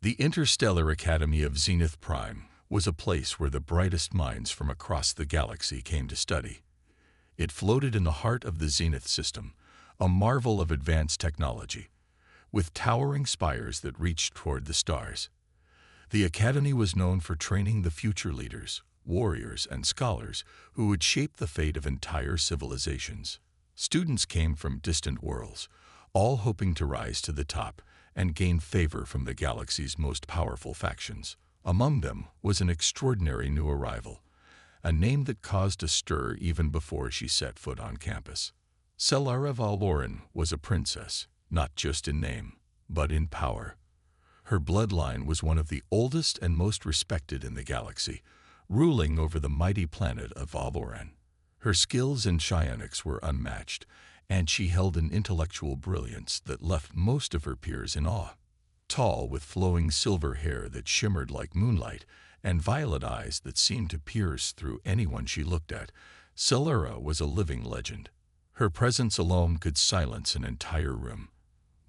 The Interstellar Academy of Zenith Prime was a place where the brightest minds from across the galaxy came to study. It floated in the heart of the Zenith system, a marvel of advanced technology, with towering spires that reached toward the stars. The Academy was known for training the future leaders, warriors, and scholars who would shape the fate of entire civilizations. Students came from distant worlds, all hoping to rise to the top and gain favor from the galaxy's most powerful factions. Among them was an extraordinary new arrival, a name that caused a stir even before she set foot on campus. Celara Valoran was a princess, not just in name, but in power. Her bloodline was one of the oldest and most respected in the galaxy, ruling over the mighty planet of Valoran. Her skills in psionics were unmatched, and she held an intellectual brilliance that left most of her peers in awe. Tall, with flowing silver hair that shimmered like moonlight and violet eyes that seemed to pierce through anyone she looked at, Celara was a living legend. Her presence alone could silence an entire room.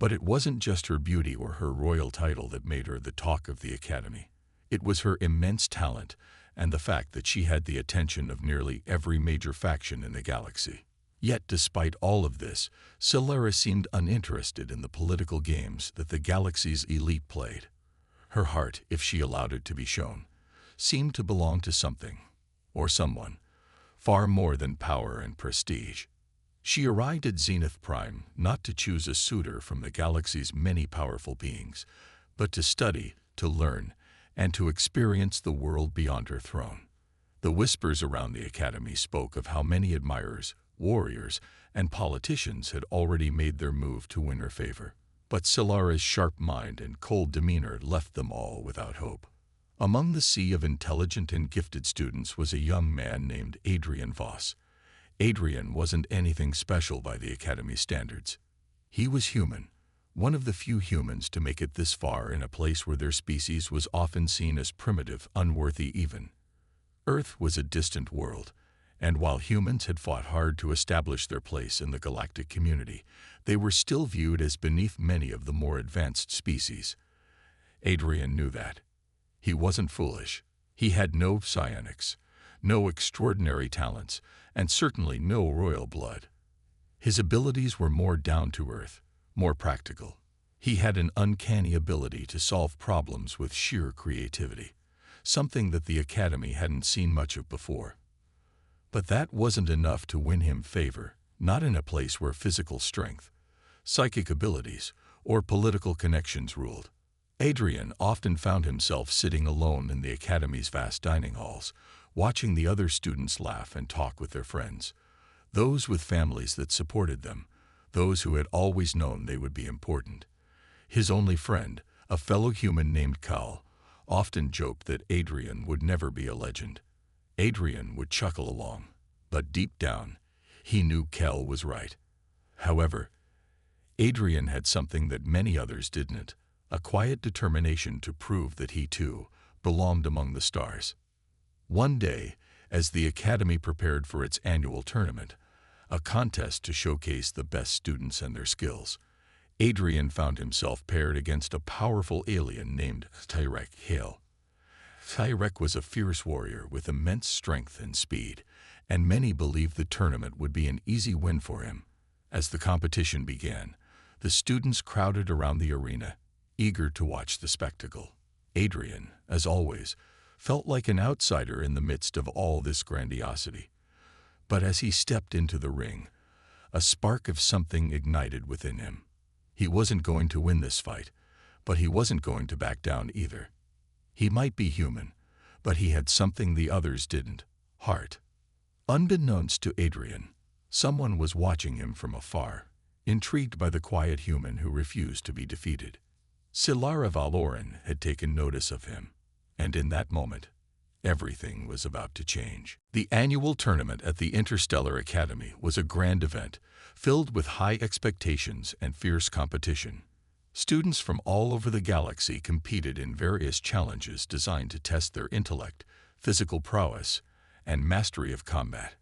But it wasn't just her beauty or her royal title that made her the talk of the Academy. It was her immense talent and the fact that she had the attention of nearly every major faction in the galaxy. Yet despite all of this, Celara seemed uninterested in the political games that the galaxy's elite played. Her heart, if she allowed it to be shown, seemed to belong to something, or someone, far more than power and prestige. She arrived at Zenith Prime not to choose a suitor from the galaxy's many powerful beings, but to study, to learn, and to experience the world beyond her throne. The whispers around the Academy spoke of how many admirers, warriors, and politicians had already made their move to win her favor. But Celara's sharp mind and cold demeanor left them all without hope. Among the sea of intelligent and gifted students was a young man named Adrian Voss. Adrian wasn't anything special by the Academy's standards. He was human, one of the few humans to make it this far in a place where their species was often seen as primitive, unworthy even. Earth was a distant world, and while humans had fought hard to establish their place in the galactic community, they were still viewed as beneath many of the more advanced species. Adrian knew that. He wasn't foolish. He had no psionics, no extraordinary talents, and certainly no royal blood. His abilities were more down to earth, more practical. He had an uncanny ability to solve problems with sheer creativity, something that the Academy hadn't seen much of before. But that wasn't enough to win him favor, not in a place where physical strength, psychic abilities, or political connections ruled. Adrian often found himself sitting alone in the Academy's vast dining halls, watching the other students laugh and talk with their friends, those with families that supported them, those who had always known they would be important. His only friend, a fellow human named Cal, often joked that Adrian would never be a legend. Adrian would chuckle along, but deep down, he knew Cal was right. However, Adrian had something that many others didn't, a quiet determination to prove that he too belonged among the stars. One day, as the Academy prepared for its annual tournament, a contest to showcase the best students and their skills, Adrian found himself paired against a powerful alien named Tyrek Hale. Tyrek was a fierce warrior with immense strength and speed, and many believed the tournament would be an easy win for him. As the competition began, the students crowded around the arena, eager to watch the spectacle. Adrian, as always, felt like an outsider in the midst of all this grandiosity. But as he stepped into the ring, a spark of something ignited within him. He wasn't going to win this fight, but he wasn't going to back down either. He might be human, but he had something the others didn't: heart. Unbeknownst to Adrian, someone was watching him from afar, intrigued by the quiet human who refused to be defeated. Celara Valoran had taken notice of him, and in that moment, everything was about to change. The annual tournament at the Interstellar Academy was a grand event, filled with high expectations and fierce competition. Students from all over the galaxy competed in various challenges designed to test their intellect, physical prowess, and mastery of combat.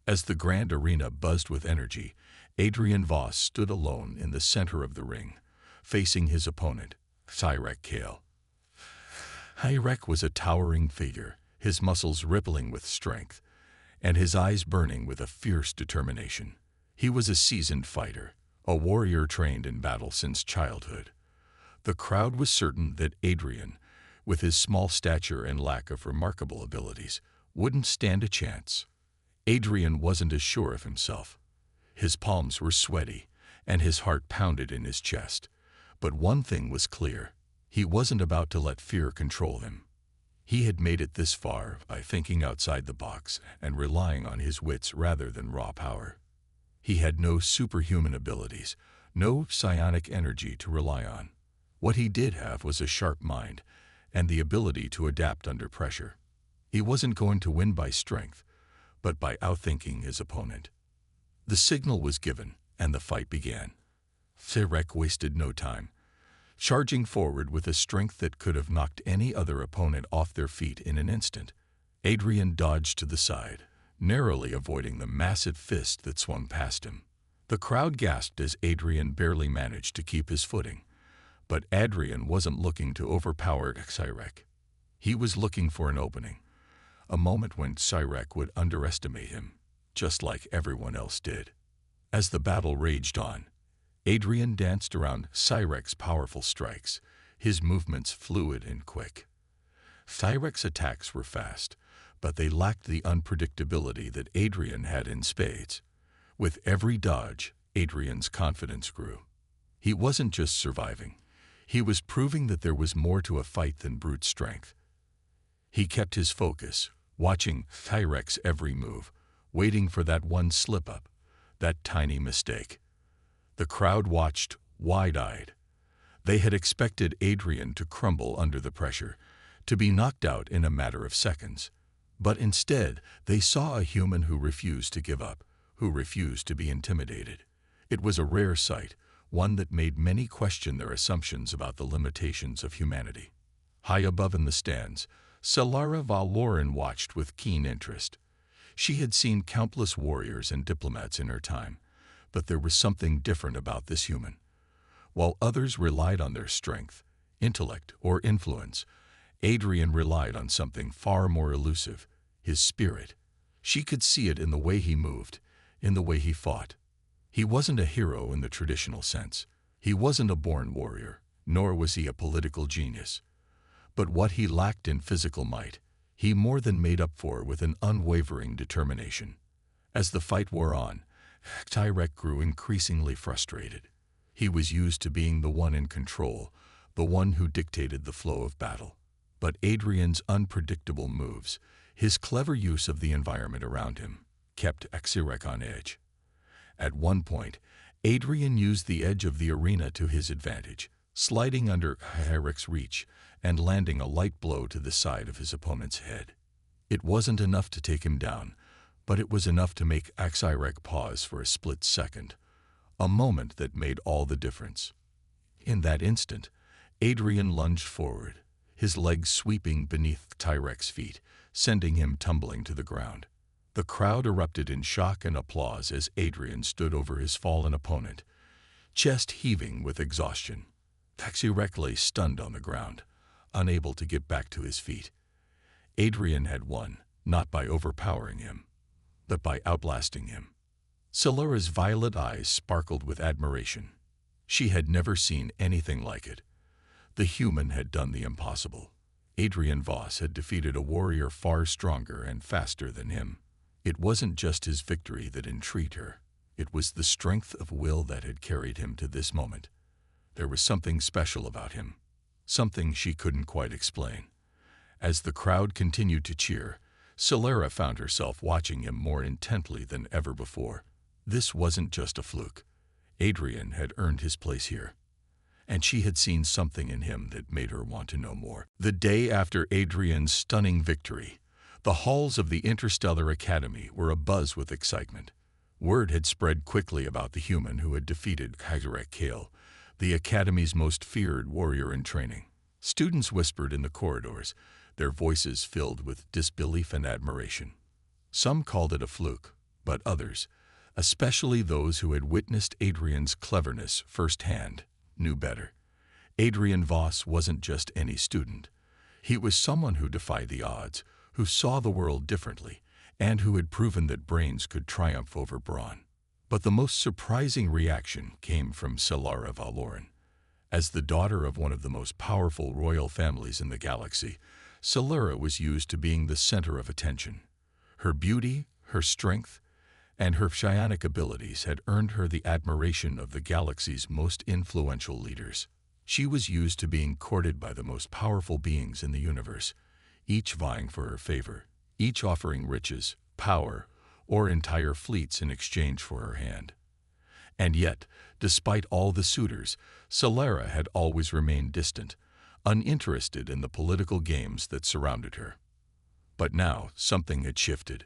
As the grand arena buzzed with energy, Adrian Voss stood alone in the center of the ring, facing his opponent, Tyrek Hale. Hyrek was a towering figure, his muscles rippling with strength, and his eyes burning with a fierce determination. He was a seasoned fighter, a warrior trained in battle since childhood. The crowd was certain that Adrian, with his small stature and lack of remarkable abilities, wouldn't stand a chance. Adrian wasn't as sure of himself. His palms were sweaty, and his heart pounded in his chest. But one thing was clear: he wasn't about to let fear control him. He had made it this far by thinking outside the box and relying on his wits rather than raw power. He had no superhuman abilities, no psionic energy to rely on. What he did have was a sharp mind and the ability to adapt under pressure. He wasn't going to win by strength, but by outthinking his opponent. The signal was given, and the fight began. Hyrek wasted no time, charging forward with a strength that could have knocked any other opponent off their feet in an instant. Adrian dodged to the side, narrowly avoiding the massive fist that swung past him. The crowd gasped as Adrian barely managed to keep his footing. But Adrian wasn't looking to overpower Hyrek. He was looking for an opening, a moment when Hyrek would underestimate him, just like everyone else did. As the battle raged on, Adrian danced around Hyrek's powerful strikes, his movements fluid and quick. Hyrek's attacks were fast, but they lacked the unpredictability that Adrian had in spades. With every dodge, Adrian's confidence grew. He wasn't just surviving. He was proving that there was more to a fight than brute strength. He kept his focus, watching Hyrek's every move, waiting for that one slip-up, that tiny mistake. The crowd watched, wide-eyed. They had expected Adrian to crumble under the pressure, to be knocked out in a matter of seconds. But instead, they saw a human who refused to give up, who refused to be intimidated. It was a rare sight, one that made many question their assumptions about the limitations of humanity. High above in the stands, Solara Valoran watched with keen interest. She had seen countless warriors and diplomats in her time, but there was something different about this human. While others relied on their strength, intellect, or influence, Adrian relied on something far more elusive: his spirit. She could see it in the way he moved, in the way he fought. He wasn't a hero in the traditional sense. He wasn't a born warrior, nor was he a political genius. But what he lacked in physical might, he more than made up for with an unwavering determination. As the fight wore on, Hyrek grew increasingly frustrated. He was used to being the one in control, the one who dictated the flow of battle. But Adrian's unpredictable moves, his clever use of the environment around him, kept Hyrek on edge. At one point, Adrian used the edge of the arena to his advantage, sliding under Hyrek's reach and landing a light blow to the side of his opponent's head. It wasn't enough to take him down, but it was enough to make Hyrek pause for a split second, a moment that made all the difference. In that instant, Adrian lunged forward, his legs sweeping beneath Hyrek's feet, sending him tumbling to the ground. The crowd erupted in shock and applause as Adrian stood over his fallen opponent, chest heaving with exhaustion. Hyrek lay stunned on the ground, unable to get back to his feet. Adrian had won, not by overpowering him, but by outlasting him. Solara's violet eyes sparkled with admiration. She had never seen anything like it. The human had done the impossible. Adrian Voss had defeated a warrior far stronger and faster than him. It wasn't just his victory that intrigued her. It was the strength of will that had carried him to this moment. There was something special about him, something she couldn't quite explain. As the crowd continued to cheer, Solara found herself watching him more intently than ever before. This wasn't just a fluke. Adrian had earned his place here, and she had seen something in him that made her want to know more. The day after Adrian's stunning victory, the halls of the Interstellar Academy were abuzz with excitement. Word had spread quickly about the human who had defeated Hyrek Kale, the Academy's most feared warrior in training. Students whispered in the corridors, their voices filled with disbelief and admiration. Some called it a fluke, but others, especially those who had witnessed Adrian's cleverness firsthand, knew better. Adrian Voss wasn't just any student. He was someone who defied the odds, who saw the world differently, and who had proven that brains could triumph over brawn. But the most surprising reaction came from Solara Valoran. As the daughter of one of the most powerful royal families in the galaxy, Solara was used to being the center of attention. Her beauty, her strength, and her psionic abilities had earned her the admiration of the galaxy's most influential leaders. She was used to being courted by the most powerful beings in the universe, each vying for her favor, each offering riches, power, or entire fleets in exchange for her hand. And yet, despite all the suitors, Solara had always remained distant, uninterested in the political games that surrounded her. But now something had shifted.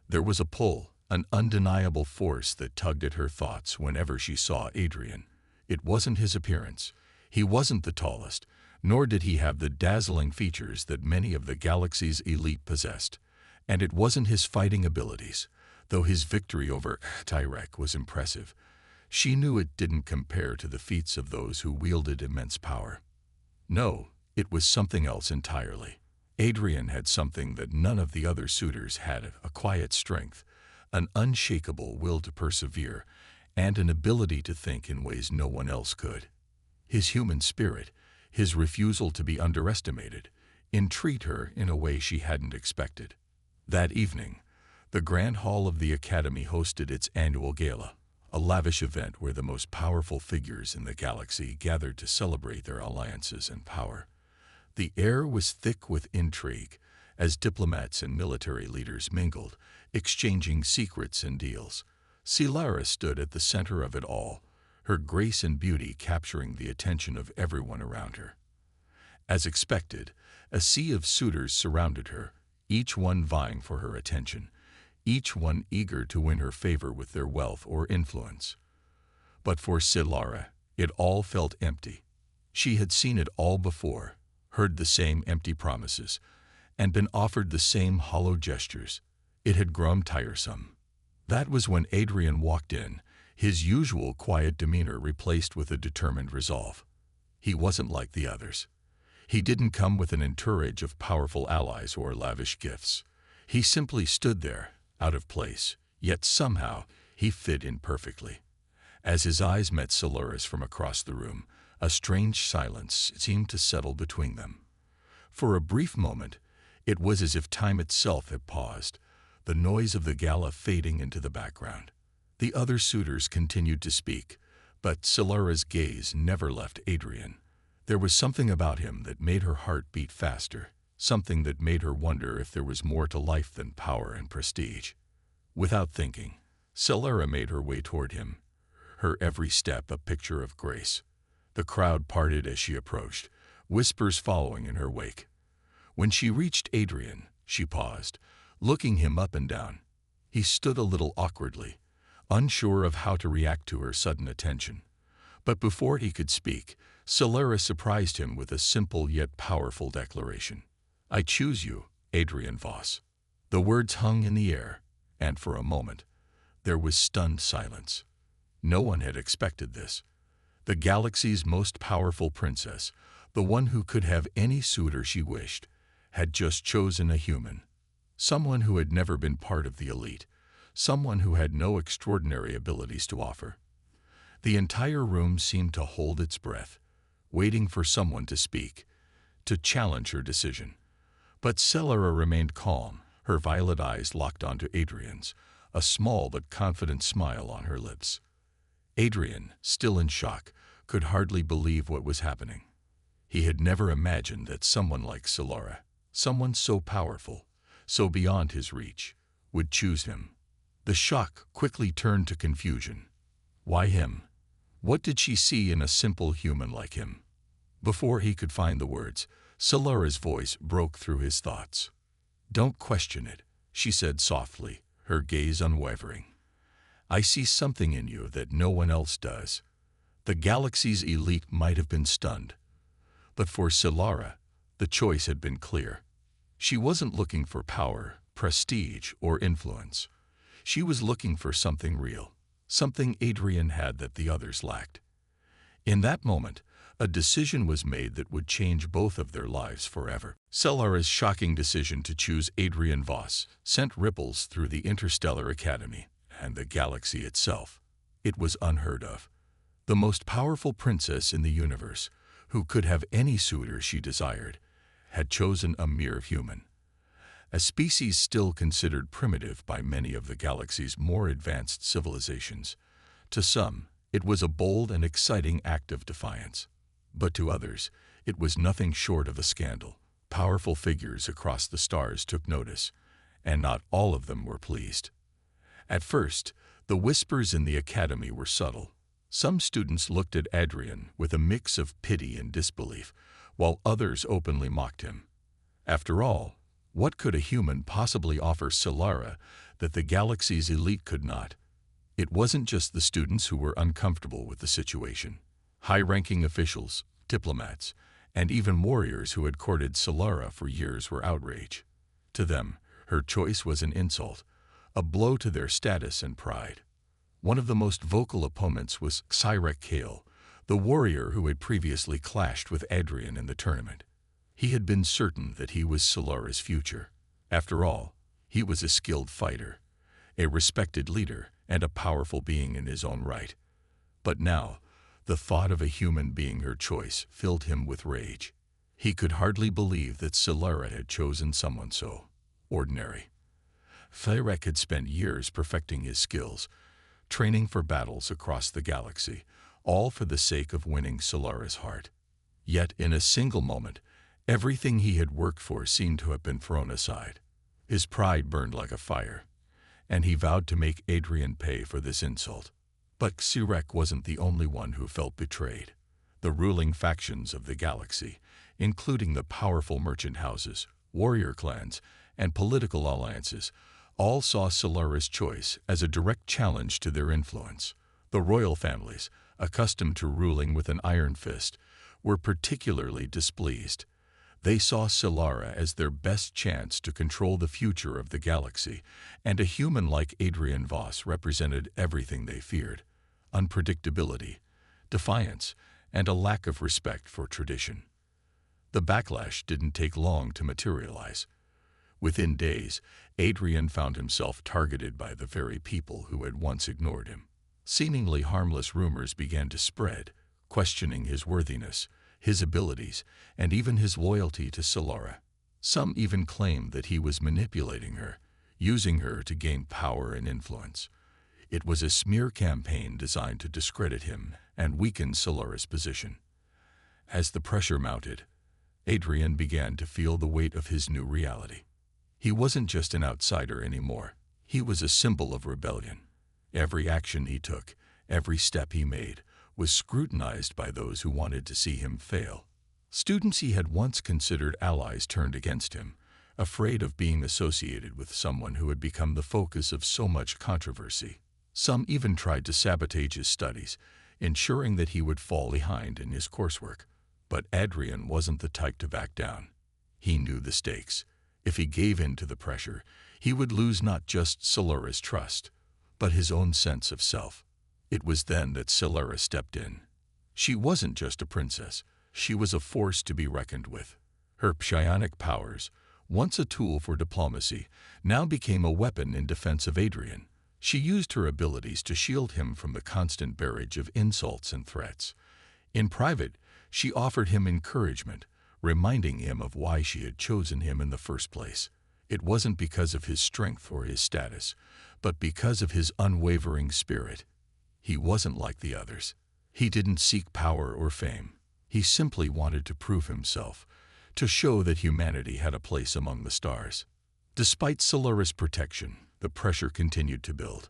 There was a pull, an undeniable force that tugged at her thoughts whenever she saw Adrian. It wasn't his appearance. He wasn't the tallest, nor did he have the dazzling features that many of the galaxy's elite possessed. And it wasn't his fighting abilities, though his victory over Tyrek was impressive. She knew it didn't compare to the feats of those who wielded immense power. No, it was something else entirely. Adrian had something that none of the other suitors had: a quiet strength, an unshakable will to persevere, and an ability to think in ways no one else could. His human spirit, his refusal to be underestimated, intrigued her in a way she hadn't expected. That evening, the Grand Hall of the Academy hosted its annual gala, a lavish event where the most powerful figures in the galaxy gathered to celebrate their alliances and power. The air was thick with intrigue, as diplomats and military leaders mingled, exchanging secrets and deals. Solara stood at the center of it all, her grace and beauty capturing the attention of everyone around her. As expected, a sea of suitors surrounded her, each one vying for her attention, each one eager to win her favor with their wealth or influence. But for Solara, it all felt empty. She had seen it all before, heard the same empty promises, and been offered the same hollow gestures. It had grown tiresome. That was when Adrian walked in, his usual quiet demeanor replaced with a determined resolve. He wasn't like the others. He didn't come with an entourage of powerful allies or lavish gifts. He simply stood there, out of place, yet somehow he fit in perfectly. As his eyes met Solara's from across the room, a strange silence seemed to settle between them. For a brief moment, it was as if time itself had paused, the noise of the gala fading into the background. The other suitors continued to speak, but Solara's gaze never left Adrian. There was something about him that made her heart beat faster, something that made her wonder if there was more to life than power and prestige. Without thinking, Solara made her way toward him, her every step a picture of grace. The crowd parted as she approached, whispers following in her wake. When she reached Adrian, she paused, looking him up and down. He stood a little awkwardly, unsure of how to react to her sudden attention. But before he could speak, Solara surprised him with a simple yet powerful declaration. "I choose you, Adrian Voss." The words hung in the air, and for a moment, there was stunned silence. No one had expected this. The galaxy's most powerful princess, the one who could have any suitor she wished, had just chosen a human. Someone who had never been part of the elite, someone who had no extraordinary abilities to offer. The entire room seemed to hold its breath, waiting for someone to speak, to challenge her decision. But Solara remained calm, her violet eyes locked onto Adrian's, a small but confident smile on her lips. Adrian, still in shock, could hardly believe what was happening. He had never imagined that someone like Solara, someone so powerful, so beyond his reach, would choose him. The shock quickly turned to confusion. Why him? What did she see in a simple human like him? Before he could find the words, Solara's voice broke through his thoughts. "Don't question it," she said softly, her gaze unwavering. "I see something in you that no one else does." The galaxy's elite might have been stunned, but for Solara, the choice had been clear. She wasn't looking for power, prestige, or influence. She was looking for something real, something Adrian had that the others lacked. In that moment, A decision was made that would change both of their lives forever. Solara's shocking decision to choose Adrian Voss sent ripples through the Interstellar Academy and the galaxy itself. It was unheard of. The most powerful princess in the universe, who could have any suitor she desired, had chosen a mere human. A species still considered primitive by many of the galaxy's more advanced civilizations. To some, it was a bold and exciting act of defiance. But to others, it was nothing short of a scandal. Powerful figures across the stars took notice, and not all of them were pleased. At first, the whispers in the academy were subtle. Some students looked at Adrian with a mix of pity and disbelief, while others openly mocked him. After all, what could a human possibly offer Solara that the galaxy's elite could not? It wasn't just the students who were uncomfortable with the situation. High-ranking officials, diplomats, and even warriors who had courted Solara for years were outraged. To them, her choice was an insult, a blow to their status and pride. One of the most vocal opponents was Cyrek Kale, the warrior who had previously clashed with Adrian in the tournament. He had been certain that he was Solara's future. After all, he was a skilled fighter, a respected leader, and a powerful being in his own right. But now, the thought of a human being her choice filled him with rage. He could hardly believe that Solara had chosen someone so ordinary. Cyrek had spent years perfecting his skills, training for battles across the galaxy, all for the sake of winning Solara's heart. Yet in a single moment, everything he had worked for seemed to have been thrown aside. His pride burned like a fire, and he vowed to make Adrian pay for this insult. But Cyrek wasn't the only one who felt betrayed. The ruling factions of the galaxy, including the powerful merchant houses, warrior clans, and political alliances, all saw Solara's choice as a direct challenge to their influence. The royal families, accustomed to ruling with an iron fist, were particularly displeased. They saw Solara as their best chance to control the future of the galaxy, and a human like Adrian Voss represented everything they feared: unpredictability, defiance, and a lack of respect for tradition. The backlash didn't take long to materialize. Within days, Adrian found himself targeted by the very people who had once ignored him. Seemingly harmless rumors began to spread, questioning his worthiness, his abilities, and even his loyalty to Solara. Some even claimed that he was manipulating her, using her to gain power and influence. It was a smear campaign designed to discredit him and weaken Solara's position. As the pressure mounted, Adrian began to feel the weight of his new reality. He wasn't just an outsider anymore. He was a symbol of rebellion. Every action he took, every step he made, was scrutinized by those who wanted to see him fail. Students he had once considered allies turned against him, afraid of being associated with someone who had become the focus of so much controversy. Some even tried to sabotage his studies, ensuring that he would fall behind in his coursework. But Adrian wasn't the type to back down. He knew the stakes. If he gave in to the pressure, he would lose not just Solara's trust, but his own sense of self. It was then that Solara stepped in. She wasn't just a princess. She was a force to be reckoned with. Her psionic powers, once a tool for diplomacy, now became a weapon in defense of Adrian. She used her abilities to shield him from the constant barrage of insults and threats. In private, she offered him encouragement, reminding him of why she had chosen him in the first place. It wasn't because of his strength or his status, but because of his unwavering spirit. He wasn't like the others. He didn't seek power or fame. He simply wanted to prove himself, to show that humanity had a place among the stars. Despite Solara's protection, the pressure continued to build.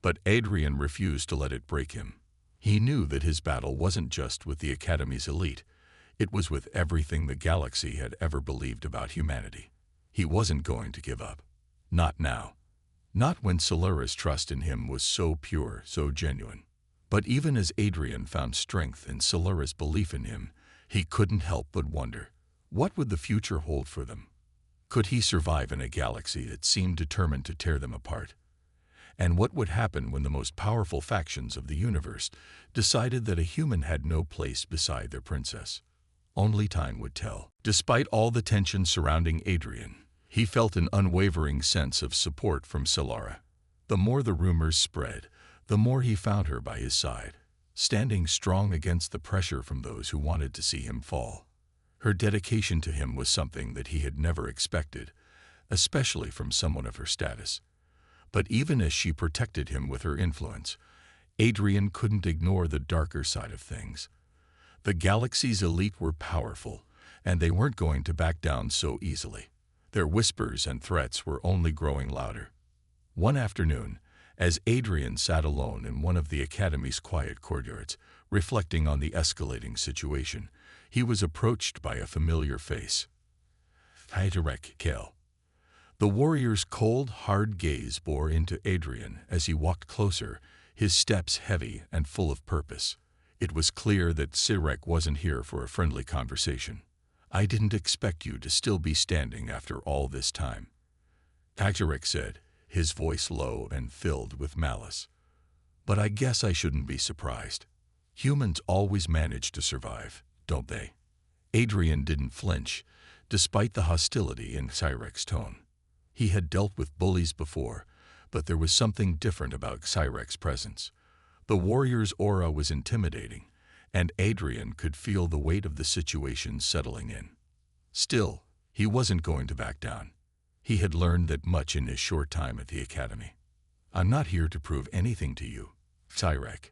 But Adrian refused to let it break him. He knew that his battle wasn't just with the Academy's elite. It was with everything the galaxy had ever believed about humanity. He wasn't going to give up. Not now. Not when Solara's trust in him was so pure, so genuine. But even as Adrian found strength in Solara's belief in him, he couldn't help but wonder, what would the future hold for them? Could he survive in a galaxy that seemed determined to tear them apart? And what would happen when the most powerful factions of the universe decided that a human had no place beside their princess? Only time would tell. Despite all the tension surrounding Adrian, he felt an unwavering sense of support from Solara. The more the rumors spread, the more he found her by his side, standing strong against the pressure from those who wanted to see him fall. Her dedication to him was something that he had never expected, especially from someone of her status. But even as she protected him with her influence, Adrian couldn't ignore the darker side of things. The galaxy's elite were powerful, and they weren't going to back down so easily. Their whispers and threats were only growing louder. One afternoon, as Adrian sat alone in one of the Academy's quiet courtyards, reflecting on the escalating situation, he was approached by a familiar face. HFY Kale. The warrior's cold, hard gaze bore into Adrian as he walked closer, his steps heavy and full of purpose. It was clear that HFY wasn't here for a friendly conversation. "I didn't expect you to still be standing after all this time," HFY said, his voice low and filled with malice. "But I guess I shouldn't be surprised. Humans always manage to survive, don't they?" Adrian didn't flinch, despite the hostility in HFY's tone. He had dealt with bullies before, but there was something different about HFY's presence. The warrior's aura was intimidating, and Adrian could feel the weight of the situation settling in. Still, he wasn't going to back down. He had learned that much in his short time at the Academy. "I'm not here to prove anything to you, HFY,"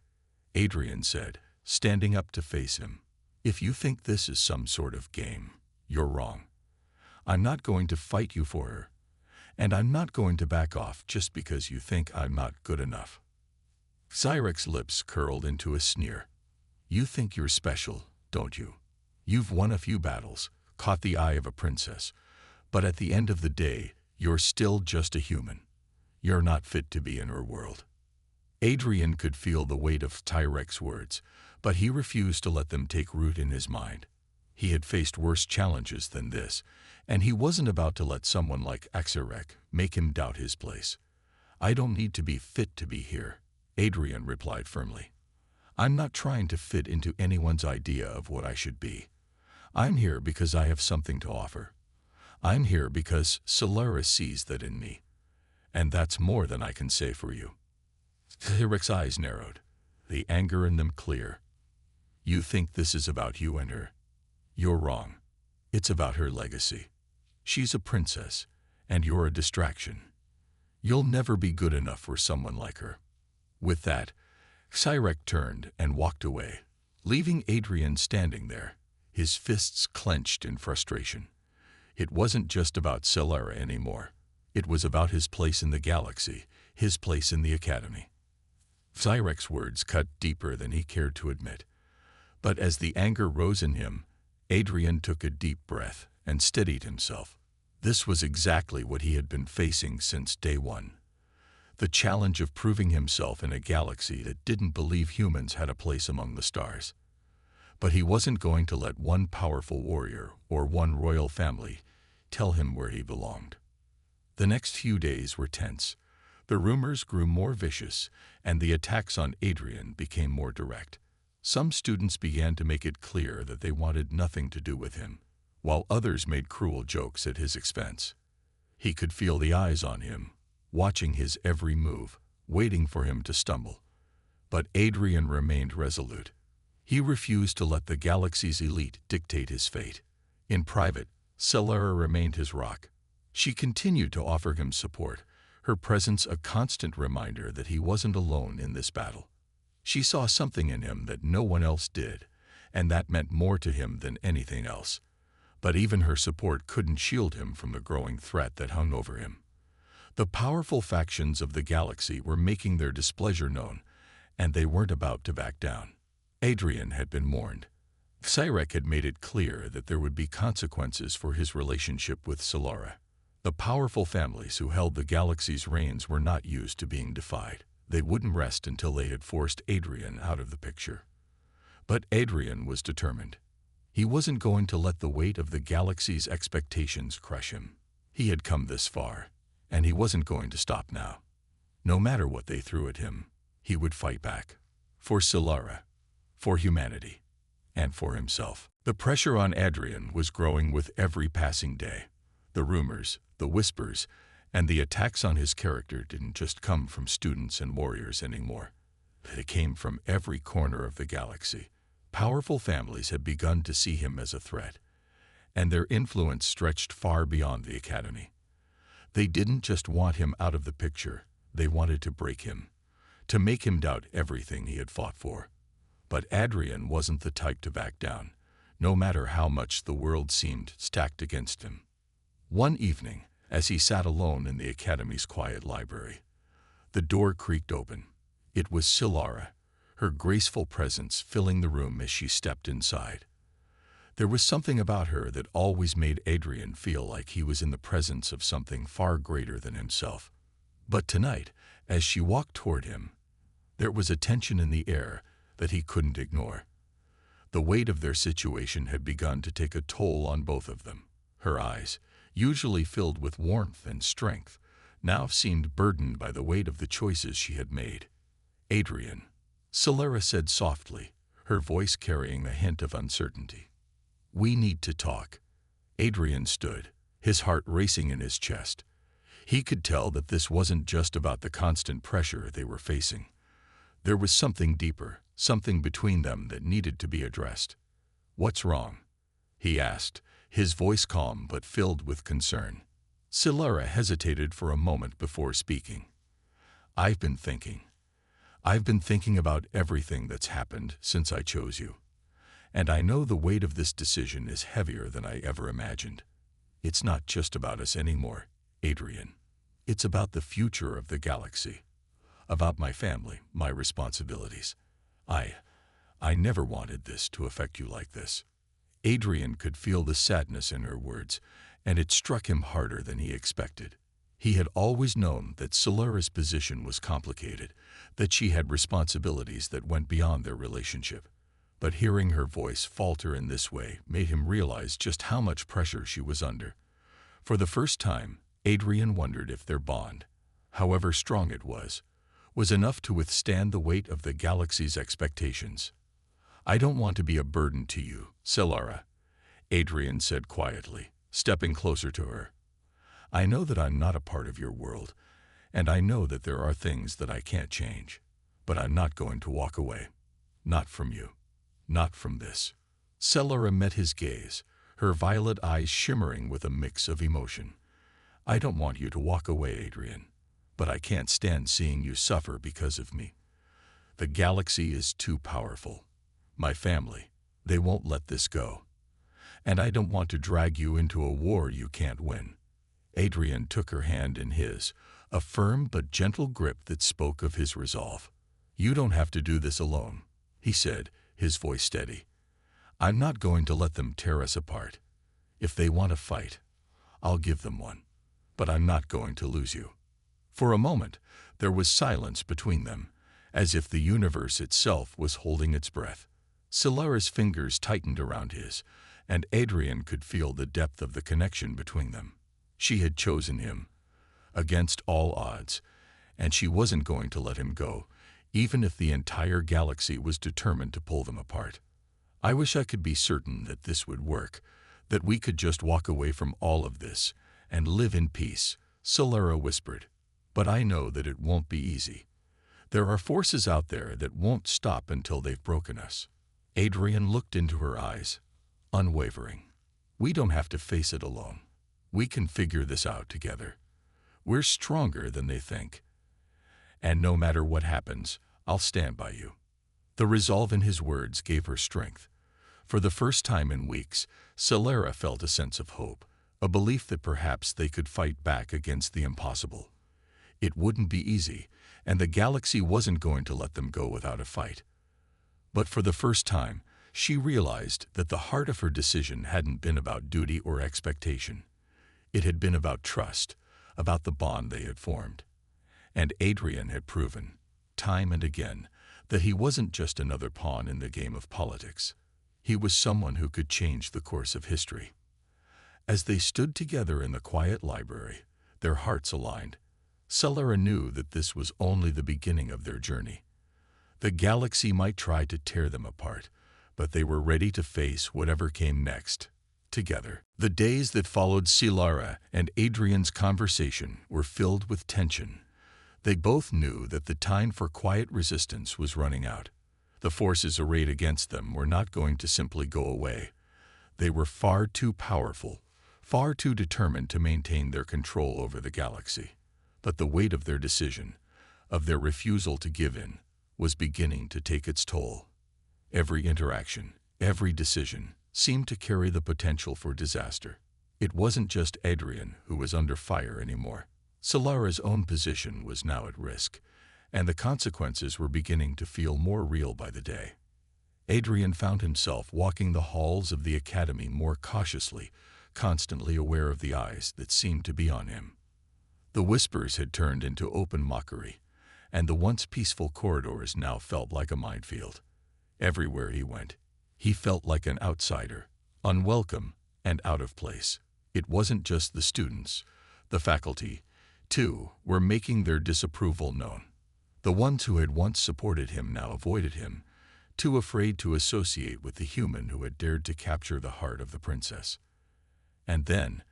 Adrian said, standing up to face him. "If you think this is some sort of game, you're wrong. I'm not going to fight you for her, and I'm not going to back off just because you think I'm not good enough." HFY's lips curled into a sneer. "You think you're special, don't you? You've won a few battles, caught the eye of a princess, but at the end of the day, you're still just a human. You're not fit to be in her world." Adrian could feel the weight of HFY's words, but he refused to let them take root in his mind. He had faced worse challenges than this, and he wasn't about to let someone like HFY make him doubt his place. "I don't need to be fit to be here," Adrian replied firmly. "I'm not trying to fit into anyone's idea of what I should be. I'm here because I have something to offer. I'm here because Solara sees that in me. And that's more than I can say for you." HFY's eyes narrowed, the anger in them clear. "You think this is about you and her? You're wrong. It's about her legacy. She's a princess, and you're a distraction. You'll never be good enough for someone like her." With that, HFY turned and walked away, leaving Adrian standing there, his fists clenched in frustration. It wasn't just about Solara anymore. It was about his place in the galaxy, his place in the Academy. HFY's words cut deeper than he cared to admit. But as the anger rose in him, Adrian took a deep breath and steadied himself. This was exactly what he had been facing since day one. The challenge of proving himself in a galaxy that didn't believe humans had a place among the stars. But he wasn't going to let one powerful warrior or one royal family tell him where he belonged. The next few days were tense. The rumors grew more vicious, and the attacks on Adrian became more direct. Some students began to make it clear that they wanted nothing to do with him, while others made cruel jokes at his expense. He could feel the eyes on him, watching his every move, waiting for him to stumble. But Adrian remained resolute. He refused to let the galaxy's elite dictate his fate. In private, Solara remained his rock. She continued to offer him support, her presence a constant reminder that he wasn't alone in this battle. She saw something in him that no one else did, and that meant more to him than anything else. But even her support couldn't shield him from the growing threat that hung over him. The powerful factions of the galaxy were making their displeasure known, and they weren't about to back down. Adrian had been warned. HFY had made it clear that there would be consequences for his relationship with Solara. The powerful families who held the galaxy's reins were not used to being defied. They wouldn't rest until they had forced Adrian out of the picture. But Adrian was determined. He wasn't going to let the weight of the galaxy's expectations crush him. He had come this far, and he wasn't going to stop now. No matter what they threw at him, he would fight back. For Solara, for humanity, and for himself. The pressure on Adrian was growing with every passing day. The rumors, the whispers, and the attacks on his character didn't just come from students and warriors anymore. They came from every corner of the galaxy. Powerful families had begun to see him as a threat, and their influence stretched far beyond the academy. They didn't just want him out of the picture, they wanted to break him, to make him doubt everything he had fought for. But Adrian wasn't the type to back down, no matter how much the world seemed stacked against him. One evening, as he sat alone in the academy's quiet library, the door creaked open. It was Solara, her graceful presence filling the room as she stepped inside. There was something about her that always made Adrian feel like he was in the presence of something far greater than himself. But tonight, as she walked toward him, there was a tension in the air that he couldn't ignore. The weight of their situation had begun to take a toll on both of them. Her eyes, usually filled with warmth and strength, now seemed burdened by the weight of the choices she had made. "Adrian," Solara said softly, her voice carrying a hint of uncertainty. "We need to talk." Adrian stood, his heart racing in his chest. He could tell that this wasn't just about the constant pressure they were facing. There was something deeper, something between them that needed to be addressed. "What's wrong?" he asked, his voice calm but filled with concern. Solara hesitated for a moment before speaking. I've been thinking about everything that's happened since I chose you. And I know the weight of this decision is heavier than I ever imagined. It's not just about us anymore, Adrian. It's about the future of the galaxy. About my family, my responsibilities. I never wanted this to affect you like this. Adrian could feel the sadness in her words, and it struck him harder than he expected. He had always known that Solara's position was complicated, that she had responsibilities that went beyond their relationship. But hearing her voice falter in this way made him realize just how much pressure she was under. For the first time, Adrian wondered if their bond, however strong it was enough to withstand the weight of the galaxy's expectations. "I don't want to be a burden to you, Solara," Adrian said quietly, stepping closer to her. "I know that I'm not a part of your world, and I know that there are things that I can't change, but I'm not going to walk away. Not from you. Not from this." Solara met his gaze, her violet eyes shimmering with a mix of emotion. "I don't want you to walk away, Adrian, but I can't stand seeing you suffer because of me. The galaxy is too powerful. My family, they won't let this go. And I don't want to drag you into a war you can't win." Adrian took her hand in his, a firm but gentle grip that spoke of his resolve. "You don't have to do this alone," he said, his voice steady. "I'm not going to let them tear us apart. If they want a fight, I'll give them one. But I'm not going to lose you." For a moment, there was silence between them, as if the universe itself was holding its breath. Solara's fingers tightened around his, and Adrian could feel the depth of the connection between them. She had chosen him, against all odds, and she wasn't going to let him go, even if the entire galaxy was determined to pull them apart. "I wish I could be certain that this would work, that we could just walk away from all of this and live in peace," Solara whispered. "But I know that it won't be easy. There are forces out there that won't stop until they've broken us." Adrian looked into her eyes, unwavering. "We don't have to face it alone. We can figure this out together. We're stronger than they think. And no matter what happens, I'll stand by you." The resolve in his words gave her strength. For the first time in weeks, Solara felt a sense of hope, a belief that perhaps they could fight back against the impossible. It wouldn't be easy, and the galaxy wasn't going to let them go without a fight. But for the first time, she realized that the heart of her decision hadn't been about duty or expectation. It had been about trust, about the bond they had formed. And Adrian had proven, time and again, that he wasn't just another pawn in the game of politics. He was someone who could change the course of history. As they stood together in the quiet library, their hearts aligned, Solara knew that this was only the beginning of their journey. The galaxy might try to tear them apart, but they were ready to face whatever came next, together. The days that followed Solara and Adrian's conversation were filled with tension. They both knew that the time for quiet resistance was running out. The forces arrayed against them were not going to simply go away. They were far too powerful, far too determined to maintain their control over the galaxy. But the weight of their decision, of their refusal to give in, was beginning to take its toll. Every interaction, every decision, seemed to carry the potential for disaster. It wasn't just Adrian who was under fire anymore. Solara's own position was now at risk, and the consequences were beginning to feel more real by the day. Adrian found himself walking the halls of the academy more cautiously, constantly aware of the eyes that seemed to be on him. The whispers had turned into open mockery, and the once peaceful corridors now felt like a minefield. Everywhere he went, he felt like an outsider, unwelcome and out of place. It wasn't just the students. The faculty, too, were making their disapproval known. The ones who had once supported him now avoided him, too afraid to associate with the human who had dared to capture the heart of the princess. And then,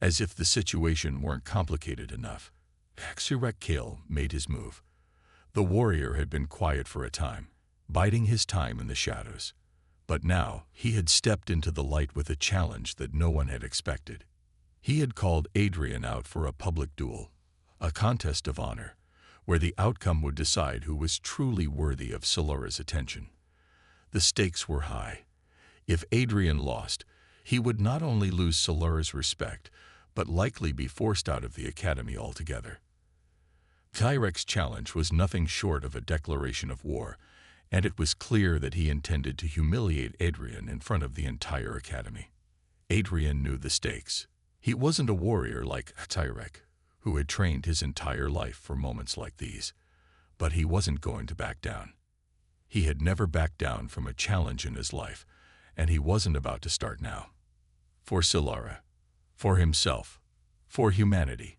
as if the situation weren't complicated enough, HFY made his move. The warrior had been quiet for a time, biding his time in the shadows. But now he had stepped into the light with a challenge that no one had expected. He had called Adrian out for a public duel, a contest of honor, where the outcome would decide who was truly worthy of Solara's attention. The stakes were high. If Adrian lost, he would not only lose Solara's respect, but likely be forced out of the academy altogether. Tyrek's challenge was nothing short of a declaration of war, and it was clear that he intended to humiliate Adrian in front of the entire academy. Adrian knew the stakes. He wasn't a warrior like Tyrek, who had trained his entire life for moments like these, but he wasn't going to back down. He had never backed down from a challenge in his life, and he wasn't about to start now. For Solara, for himself, for humanity,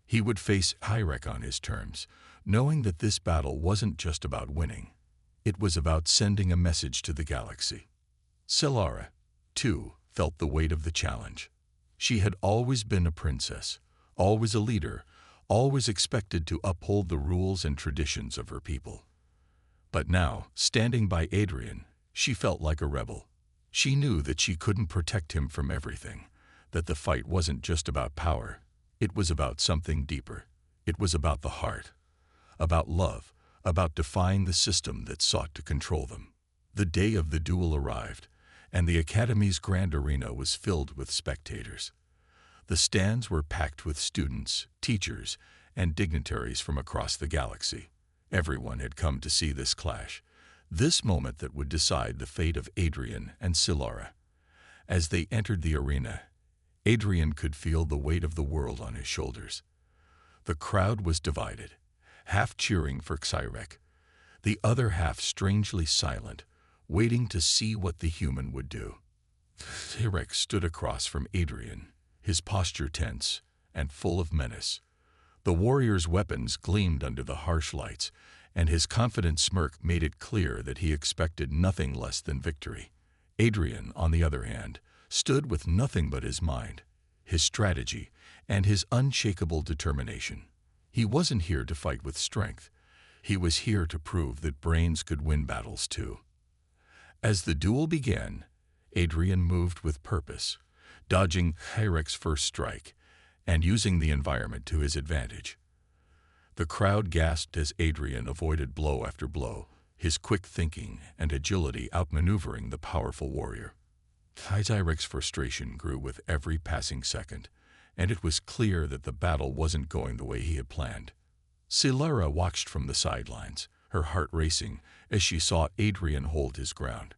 he would face Tyrek on his terms, knowing that this battle wasn't just about winning. It was about sending a message to the galaxy. Solara, too, felt the weight of the challenge. She had always been a princess, always a leader, always expected to uphold the rules and traditions of her people. But now, standing by Adrian, she felt like a rebel. She knew that she couldn't protect him from everything, that the fight wasn't just about power. It was about something deeper. It was about the heart, about love, about defying the system that sought to control them. The day of the duel arrived, and the academy's grand arena was filled with spectators. The stands were packed with students, teachers, and dignitaries from across the galaxy. Everyone had come to see this clash, this moment that would decide the fate of Adrian and Solara. As they entered the arena, Adrian could feel the weight of the world on his shoulders. The crowd was divided, half cheering for Tyrek, the other half strangely silent, waiting to see what the human would do. Tyrek stood across from Adrian, his posture tense and full of menace. The warrior's weapons gleamed under the harsh lights, and his confident smirk made it clear that he expected nothing less than victory. Adrian, on the other hand, stood with nothing but his mind, his strategy, and his unshakable determination. He wasn't here to fight with strength. He was here to prove that brains could win battles too. As the duel began, Adrian moved with purpose, dodging Tyrek's first strike and using the environment to his advantage. The crowd gasped as Adrian avoided blow after blow, his quick thinking and agility outmaneuvering the powerful warrior. Tyrek's frustration grew with every passing second, and it was clear that the battle wasn't going the way he had planned. Solara watched from the sidelines, her heart racing as she saw Adrian hold his ground.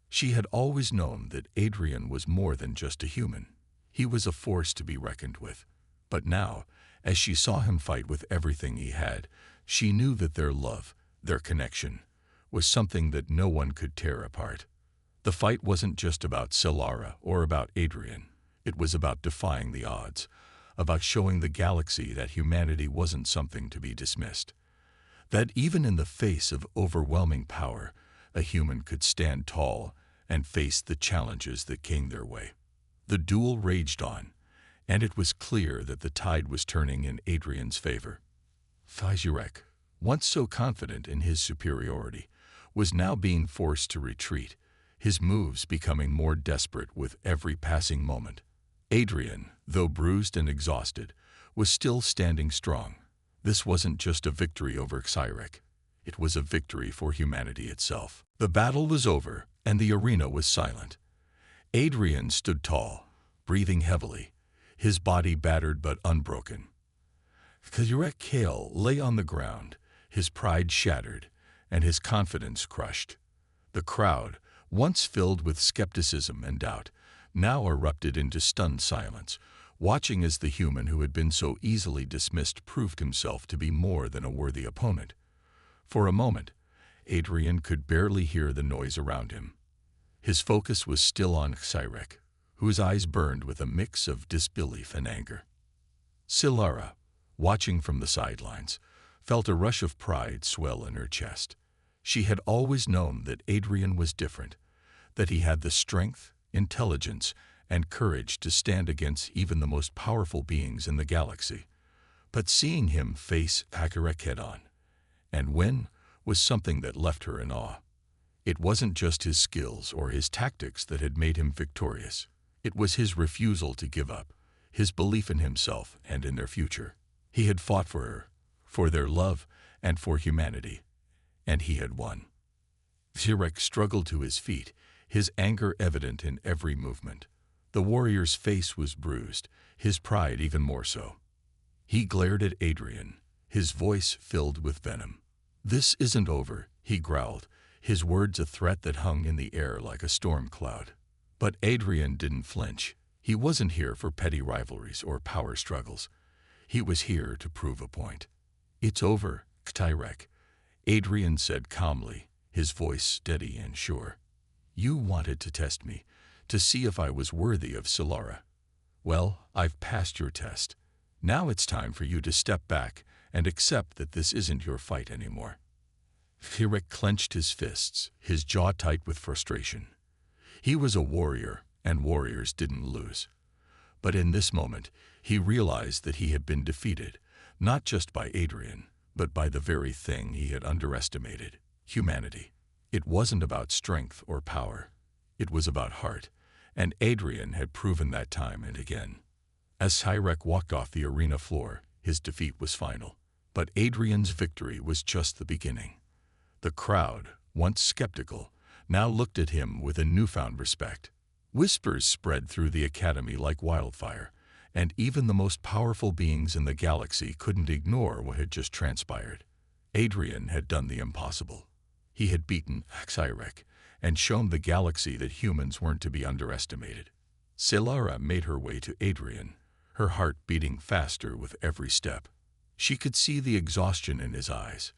She had always known that Adrian was more than just a human. He was a force to be reckoned with. But now, as she saw him fight with everything he had, she knew that their love, their connection, was something that no one could tear apart. The fight wasn't just about Solara or about Adrian. It was about defying the odds, about showing the galaxy that humanity wasn't something to be dismissed. That even in the face of overwhelming power, a human could stand tall and face the challenges that came their way. The duel raged on, and it was clear that the tide was turning in Adrian's favor. Fizurek, once so confident in his superiority, was now being forced to retreat, his moves becoming more desperate with every passing moment. Adrian, though bruised and exhausted, was still standing strong. This wasn't just a victory over Cyrek. It was a victory for humanity itself. The battle was over, and the arena was silent. Adrian stood tall, breathing heavily, his body battered but unbroken. Cyrek Kale lay on the ground, his pride shattered, and his confidence crushed. The crowd, once filled with skepticism and doubt, now erupted into stunned silence, watching as the human who had been so easily dismissed proved himself to be more than a worthy opponent. For a moment, Adrian could barely hear the noise around him. His focus was still on Cyrek, whose eyes burned with a mix of disbelief and anger. Silara, watching from the sidelines, felt a rush of pride swell in her chest. She had always known that Adrian was different, that he had the strength, intelligence, and courage to stand against even the most powerful beings in the galaxy. But seeing him face Cyrek head-on and win was something that left her in awe. It wasn't just his skills or his tactics that had made him victorious. It was his refusal to give up, his belief in himself and in their future. He had fought for her, for their love, and for humanity, and he had won. Cyrek struggled to his feet, his anger evident in every movement. The warrior's face was bruised, his pride even more so. He glared at Adrian, his voice filled with venom. "This isn't over," he growled, his words a threat that hung in the air like a storm cloud. But Adrian didn't flinch. He wasn't here for petty rivalries or power struggles. He was here to prove a point. "It's over, Cyrek," Adrian said calmly, his voice steady and sure. "You wanted to test me, to see if I was worthy of Silara. Well, I've passed your test. Now it's time for you to step back and accept that this isn't your fight anymore." Cyrek clenched his fists, his jaw tight with frustration. He was a warrior, and warriors didn't lose. But in this moment, he realized that he had been defeated, not just by Adrian, but by the very thing he had underestimated: humanity. It wasn't about strength or power. It was about heart, and Adrian had proven that time and again. As Cyrek walked off the arena floor, his defeat was final. But Adrian's victory was just the beginning. The crowd, once skeptical, now looked at him with a newfound respect. Whispers spread through the academy like wildfire, and even the most powerful beings in the galaxy couldn't ignore what had just transpired. Adrian had done the impossible. He had beaten Cyrek and shown the galaxy that humans weren't to be underestimated. Silara made her way to Adrian, her heart beating faster with every step. She could see the exhaustion in his eyes,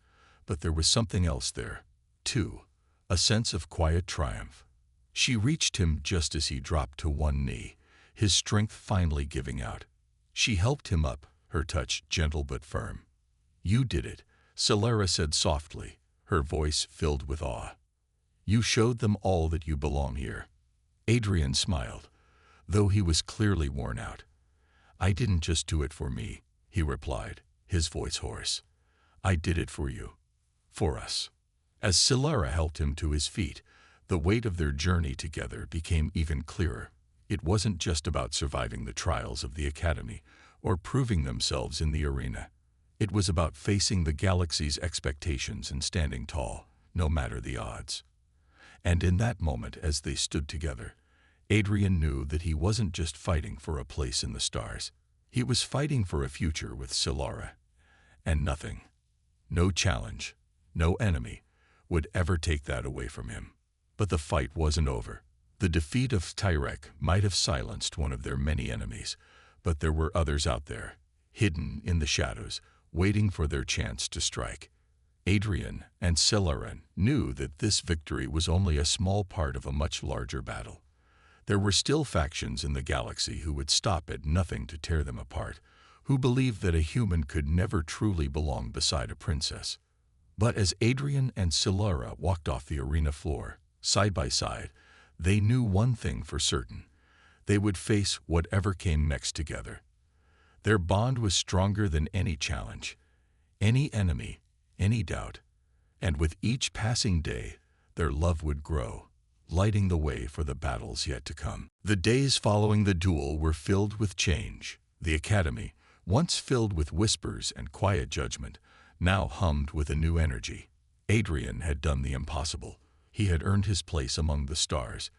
but there was something else there, too, a sense of quiet triumph. She reached him just as he dropped to one knee, his strength finally giving out. She helped him up, her touch gentle but firm. "You did it," Silara said softly, her voice filled with awe. "You showed them all that you belong here." Adrian smiled, though he was clearly worn out. "I didn't just do it for me," he replied, his voice hoarse. "I did it for you. For us." As Silara helped him to his feet, the weight of their journey together became even clearer. It wasn't just about surviving the trials of the academy or proving themselves in the arena. It was about facing the galaxy's expectations and standing tall, no matter the odds. And in that moment, as they stood together, Adrian knew that he wasn't just fighting for a place in the stars. He was fighting for a future with Silara. And nothing, no challenge, no enemy, would ever take that away from him. But the fight wasn't over. The defeat of Cyrek might have silenced one of their many enemies, but there were others out there, hidden in the shadows, waiting for their chance to strike. Adrian and Silara knew that this victory was only a small part of a much larger battle. There were still factions in the galaxy who would stop at nothing to tear them apart, who believed that a human could never truly belong beside a princess. But as Adrian and Silara walked off the arena floor, side by side, they knew one thing for certain. They would face whatever came next together. Their bond was stronger than any challenge, any enemy, any doubt. And with each passing day, their love would grow, lighting the way for the battles yet to come. The days following the duel were filled with change. The academy, once filled with whispers and quiet judgment, now hummed with a new energy. Adrian had done the impossible. He had earned his place among the stars,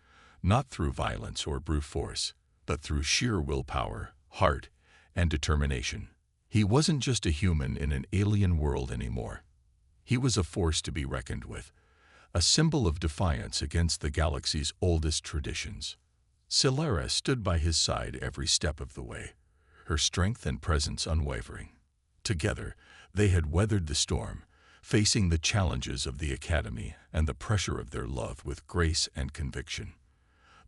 not through violence or brute force, but through sheer willpower, heart, and determination. He wasn't just a human in an alien world anymore. He was a force to be reckoned with, a symbol of defiance against the galaxy's oldest traditions. Silara stood by his side every step of the way, her strength and presence unwavering. Together, they had weathered the storm, facing the challenges of the academy and the pressure of their love with grace and conviction.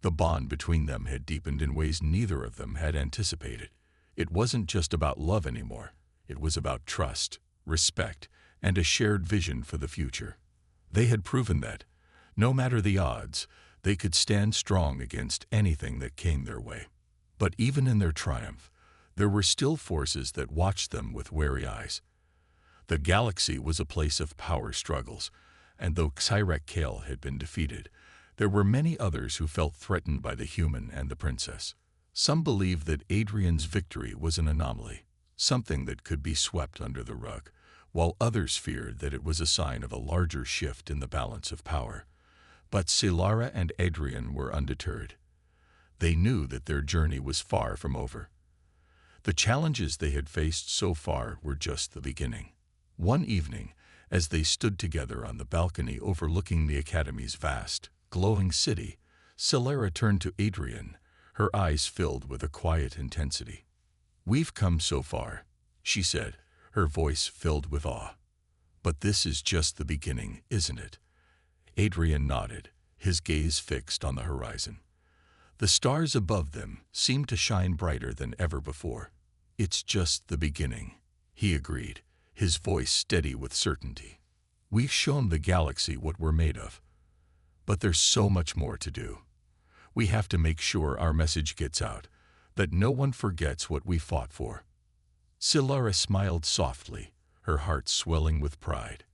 The bond between them had deepened in ways neither of them had anticipated. It wasn't just about love anymore. It was about trust, respect, and a shared vision for the future. They had proven that, no matter the odds, they could stand strong against anything that came their way. But even in their triumph, there were still forces that watched them with wary eyes. The galaxy was a place of power struggles, and though Xyrek Kale had been defeated, there were many others who felt threatened by the human and the princess. Some believed that Adrian's victory was an anomaly, something that could be swept under the rug, while others feared that it was a sign of a larger shift in the balance of power. But Silara and Adrian were undeterred. They knew that their journey was far from over. The challenges they had faced so far were just the beginning. One evening, as they stood together on the balcony overlooking the Academy's vast, glowing city, Silara turned to Adrian, her eyes filled with a quiet intensity. "We've come so far," she said, her voice filled with awe. "But this is just the beginning, isn't it?" Adrian nodded, his gaze fixed on the horizon. The stars above them seemed to shine brighter than ever before. "It's just the beginning," he agreed, his voice steady with certainty. "We've shown the galaxy what we're made of. But there's so much more to do. We have to make sure our message gets out, that no one forgets what we fought for." Silara smiled softly, her heart swelling with pride.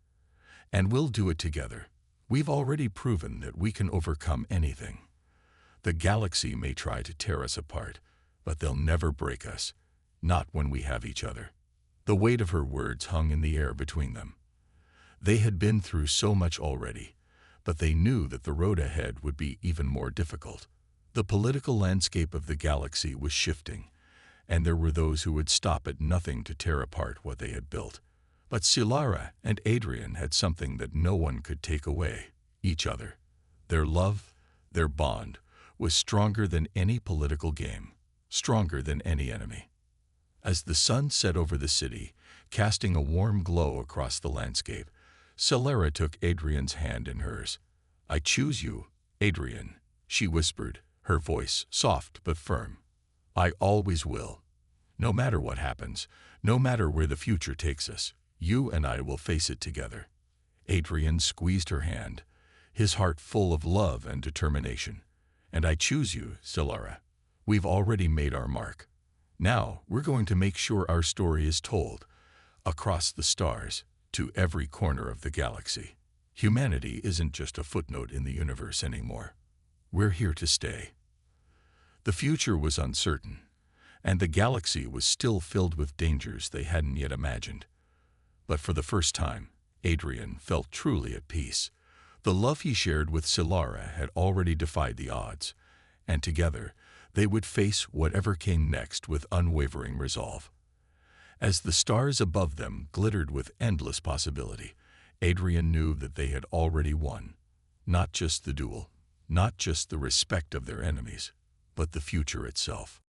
"And we'll do it together. We've already proven that we can overcome anything. The galaxy may try to tear us apart, but they'll never break us, not when we have each other." The weight of her words hung in the air between them. They had been through so much already, but they knew that the road ahead would be even more difficult. The political landscape of the galaxy was shifting, and there were those who would stop at nothing to tear apart what they had built. But Silara and Adrian had something that no one could take away: each other. Their love, their bond, was stronger than any political game, stronger than any enemy. As the sun set over the city, casting a warm glow across the landscape, Silara took Adrian's hand in hers. "I choose you, Adrian," she whispered, her voice soft but firm. "I always will. No matter what happens, no matter where the future takes us, you and I will face it together." Adrian squeezed her hand, his heart full of love and determination. "And I choose you, Silara. We've already made our mark. Now we're going to make sure our story is told, across the stars, to every corner of the galaxy. Humanity isn't just a footnote in the universe anymore. We're here to stay." The future was uncertain, and the galaxy was still filled with dangers they hadn't yet imagined. But for the first time, Adrian felt truly at peace. The love he shared with Silara had already defied the odds, and together they would face whatever came next with unwavering resolve. As the stars above them glittered with endless possibility, Adrian knew that they had already won. Not just the duel, not just the respect of their enemies, but the future itself.